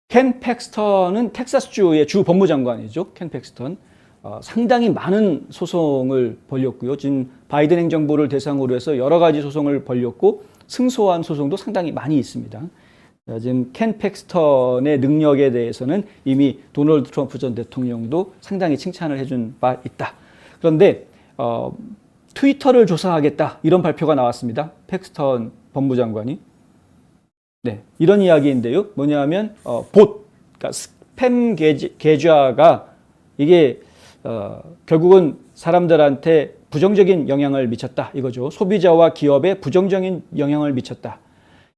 켄 팩스턴은 텍사스주의 주 법무장관이죠. 켄 팩스턴. 상당히 많은 소송을 벌였고요. 지금 바이든 행정부를 대상으로 해서 여러 가지 소송을 벌였고 승소한 소송도 상당히 많이 있습니다. 지금 켄 팩스턴의 능력에 대해서는 이미 도널드 트럼프 전 대통령도 상당히 칭찬을 해준 바 있다. 그런데 트위터를 조사하겠다 이런 발표가 나왔습니다. 팩스턴 법무장관이. 네, 이런 이야기인데요. 뭐냐면 그러니까 스팸 계좌가 이게 결국은 사람들한테 부정적인 영향을 미쳤다 이거죠. 소비자와 기업에 부정적인 영향을 미쳤다.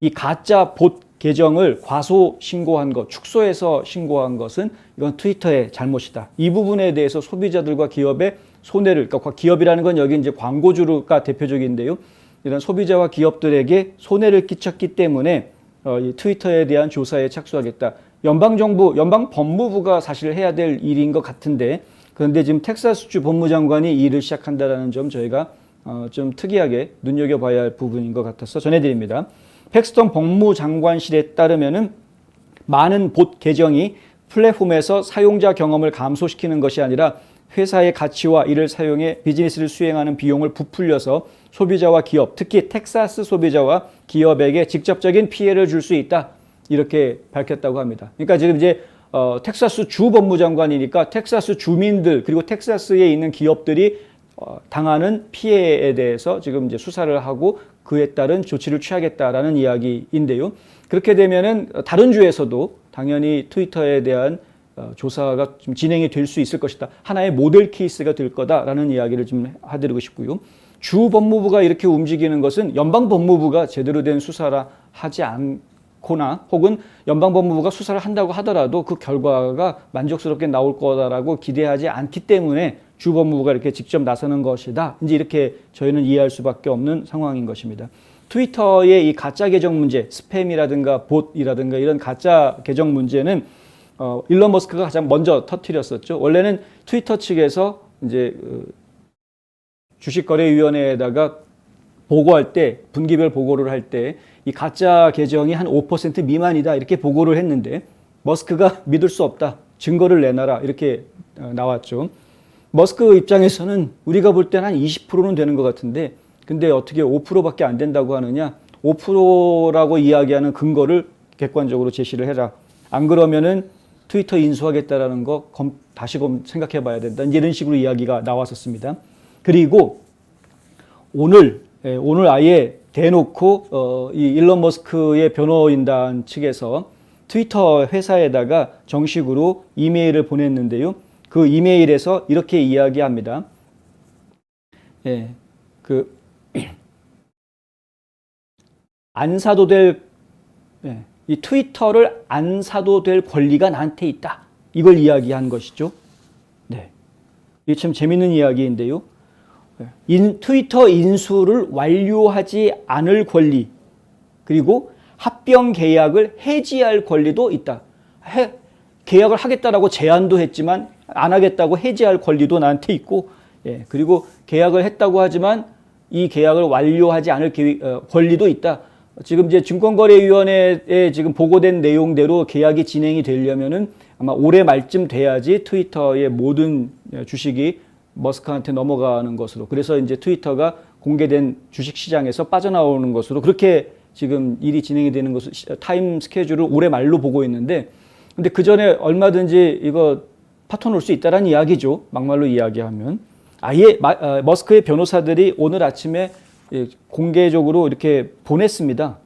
이 가짜 봇 계정을 과소 신고한 것, 축소해서 신고한 것은 이건 트위터의 잘못이다. 이 부분에 대해서 소비자들과 기업의 손해를, 그러니까 기업이라는 건 여기 이제 광고주가 대표적인데요. 이런 소비자와 기업들에게 손해를 끼쳤기 때문에 이 트위터에 대한 조사에 착수하겠다. 연방정부, 연방법무부가 사실 해야 될 일인 것 같은데, 그런데 지금 텍사스주 법무장관이 이 일을 시작한다는 점 저희가 좀 특이하게 눈여겨봐야 할 부분인 것 같아서 전해드립니다. 팩스턴 법무장관실에 따르면은 많은 봇 계정이 플랫폼에서 사용자 경험을 감소시키는 것이 아니라 회사의 가치와 이를 사용해 비즈니스를 수행하는 비용을 부풀려서 소비자와 기업, 특히 텍사스 소비자와 기업에게 직접적인 피해를 줄 수 있다. 이렇게 밝혔다고 합니다. 그러니까 지금 이제 텍사스 주 법무장관이니까 텍사스 주민들 그리고 텍사스에 있는 기업들이 당하는 피해에 대해서 지금 이제 수사를 하고 그에 따른 조치를 취하겠다라는 이야기인데요. 그렇게 되면은 다른 주에서도 당연히 트위터에 대한 조사가 좀 진행이 될 수 있을 것이다. 하나의 모델 케이스가 될 거다라는 이야기를 좀 해드리고 싶고요. 주 법무부가 이렇게 움직이는 것은 연방 법무부가 제대로 된 수사를 하지 않거나 혹은 연방 법무부가 수사를 한다고 하더라도 그 결과가 만족스럽게 나올 거다라고 기대하지 않기 때문에 주 법무부가 이렇게 직접 나서는 것이다. 이제 이렇게 저희는 이해할 수밖에 없는 상황인 것입니다. 트위터의 이 가짜 계정 문제, 스팸이라든가 봇이라든가 이런 가짜 계정 문제는 일론 머스크가 가장 먼저 터뜨렸었죠. 원래는 트위터 측에서 이제 주식거래위원회에다가 보고할 때, 분기별 보고를 할 때 이 가짜 계정이 한 5% 미만이다 이렇게 보고를 했는데 머스크가 믿을 수 없다. 증거를 내놔라 이렇게 나왔죠. 머스크 입장에서는 우리가 볼 때는 한 20%는 되는 것 같은데 근데 어떻게 5%밖에 안 된다고 하느냐. 5%라고 이야기하는 근거를 객관적으로 제시를 해라. 안 그러면은 트위터 인수하겠다라는 거 다시 생각해 봐야 된다. 이런 식으로 이야기가 나왔었습니다. 그리고 오늘 아예 대놓고 이 일론 머스크의 변호인단 측에서 트위터 회사에다가 정식으로 이메일을 보냈는데요. 그 이메일에서 이렇게 이야기합니다. 안 사도 될 이 트위터를 안 사도 될 권리가 나한테 있다. 이걸 이야기한 것이죠. 네, 이게 참 재밌는 이야기인데요. 트위터 인수를 완료하지 않을 권리 그리고 합병 계약을 해지할 권리도 있다. 계약을 하겠다라고 제안도 했지만 안 하겠다고 해지할 권리도 나한테 있고 그리고 계약을 했다고 하지만 이 계약을 완료하지 않을 권리도 있다. 지금 이제 증권거래위원회에 지금 보고된 내용대로 계약이 진행이 되려면은 아마 올해 말쯤 돼야지 트위터의 모든 주식이 머스크한테 넘어가는 것으로 그래서 이제 트위터가 공개된 주식 시장에서 빠져나오는 것으로 그렇게 지금 일이 진행이 되는 것을 타임 스케줄을 올해 말로 보고 있는데 근데 그 전에 얼마든지 이거 파토 놓을 수 있다라는 이야기죠. 막말로 이야기하면 아예 머스크의 변호사들이 오늘 아침에 공개적으로 이렇게 보냈습니다.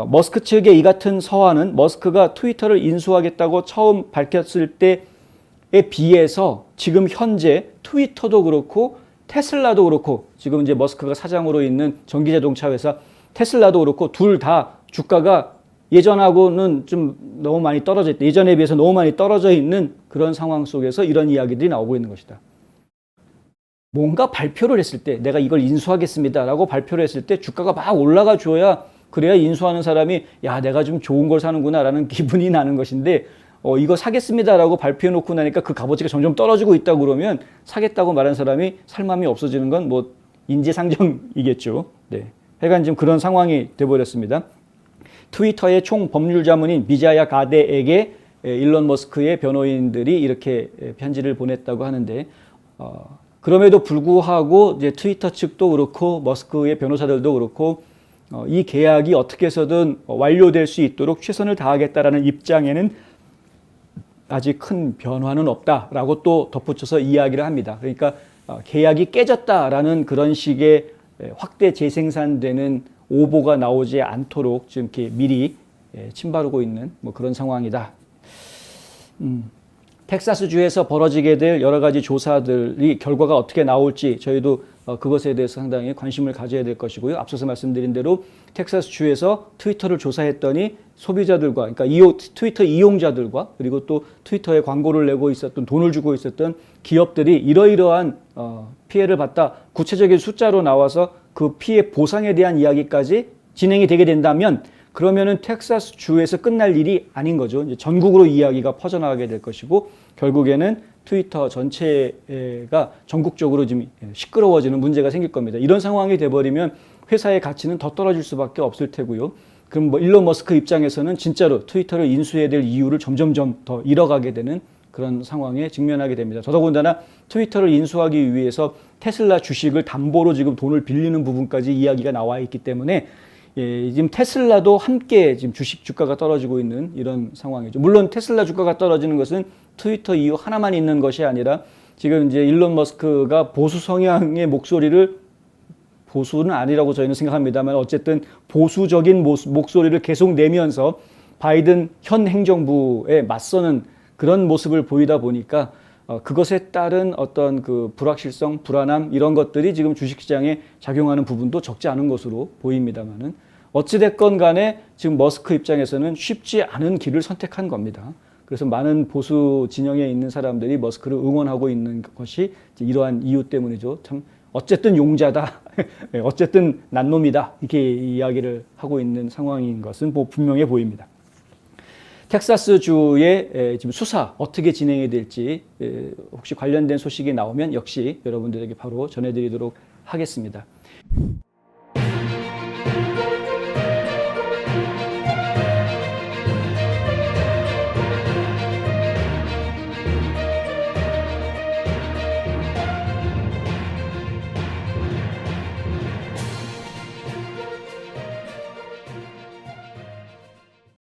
머스크 측의 이 같은 서한은 머스크가 트위터를 인수하겠다고 처음 밝혔을 때에 비해서 지금 현재 트위터도 그렇고 테슬라도 그렇고 지금 이제 머스크가 사장으로 있는 전기자동차 회사 테슬라도 그렇고 둘 다 주가가 예전하고는 좀 너무 많이 떨어져 있다. 예전에 비해서 너무 많이 떨어져 있는 그런 상황 속에서 이런 이야기들이 나오고 있는 것이다. 뭔가 발표를 했을 때 내가 이걸 인수하겠습니다라고 발표를 했을 때 주가가 막 올라가 줘야 그래야 인수하는 사람이 야 내가 좀 좋은 걸 사는구나라는 기분이 나는 것인데 이거 사겠습니다라고 발표해 놓고 나니까 그 값어치가 점점 떨어지고 있다고 그러면 사겠다고 말한 사람이 살 마음이 없어지는 건 뭐 인지상정이겠죠. 네. 하여간 지금 그런 상황이 돼버렸습니다. 트위터의 총 법률 자문인 비자야 가데에게 일론 머스크의 변호인들이 이렇게 편지를 보냈다고 하는데, 그럼에도 불구하고 이제 트위터 측도 그렇고 머스크의 변호사들도 그렇고 이 계약이 어떻게 해서든 완료될 수 있도록 최선을 다하겠다라는 입장에는 아직 큰 변화는 없다라고 또 덧붙여서 이야기를 합니다. 그러니까 계약이 깨졌다라는 그런 식의 확대 재생산되는 오보가 나오지 않도록 지금 이렇게 미리 침바르고 있는 뭐 그런 상황이다. 텍사스주에서 벌어지게 될 여러 가지 조사들이 결과가 어떻게 나올지 저희도 그것에 대해서 상당히 관심을 가져야 될 것이고요. 앞서서 말씀드린 대로 텍사스주에서 트위터를 조사했더니 소비자들과, 그러니까 트위터 이용자들과 그리고 또 트위터에 광고를 내고 있었던, 돈을 주고 있었던 기업들이 이러이러한 피해를 봤다, 구체적인 숫자로 나와서 그 피해 보상에 대한 이야기까지 진행이 되게 된다면, 그러면은 텍사스주에서 끝날 일이 아닌 거죠. 이제 전국으로 이야기가 퍼져나가게 될 것이고, 결국에는 트위터 전체가 전국적으로 좀 시끄러워지는 문제가 생길 겁니다. 이런 상황이 돼버리면 회사의 가치는 더 떨어질 수밖에 없을 테고요. 그럼 뭐 일론 머스크 입장에서는 진짜로 트위터를 인수해야 될 이유를 점점점 더 잃어가게 되는 그런 상황에 직면하게 됩니다. 더더군다나 트위터를 인수하기 위해서 테슬라 주식을 담보로 지금 돈을 빌리는 부분까지 이야기가 나와 있기 때문에 지금 테슬라도 함께 지금 주가가 떨어지고 있는 이런 상황이죠. 물론 테슬라 주가가 떨어지는 것은 트위터 이유 하나만 있는 것이 아니라 지금 이제 일론 머스크가 보수 성향의 목소리를, 보수는 아니라고 저희는 생각합니다만 어쨌든 보수적인 목소리를 계속 내면서 바이든 현 행정부에 맞서는 그런 모습을 보이다 보니까 그것에 따른 어떤 그 불확실성, 불안함 이런 것들이 지금 주식시장에 작용하는 부분도 적지 않은 것으로 보입니다만은 어찌됐건 간에 지금 머스크 입장에서는 쉽지 않은 길을 선택한 겁니다. 그래서 많은 보수 진영에 있는 사람들이 머스크를 응원하고 있는 것이 이러한 이유 때문이죠. 참 어쨌든 용자다, 어쨌든 난놈이다 이렇게 이야기를 하고 있는 상황인 것은 뭐 분명해 보입니다. 텍사스주의 지금 수사 어떻게 진행이 될지 혹시 관련된 소식이 나오면 역시 여러분들에게 바로 전해드리도록 하겠습니다.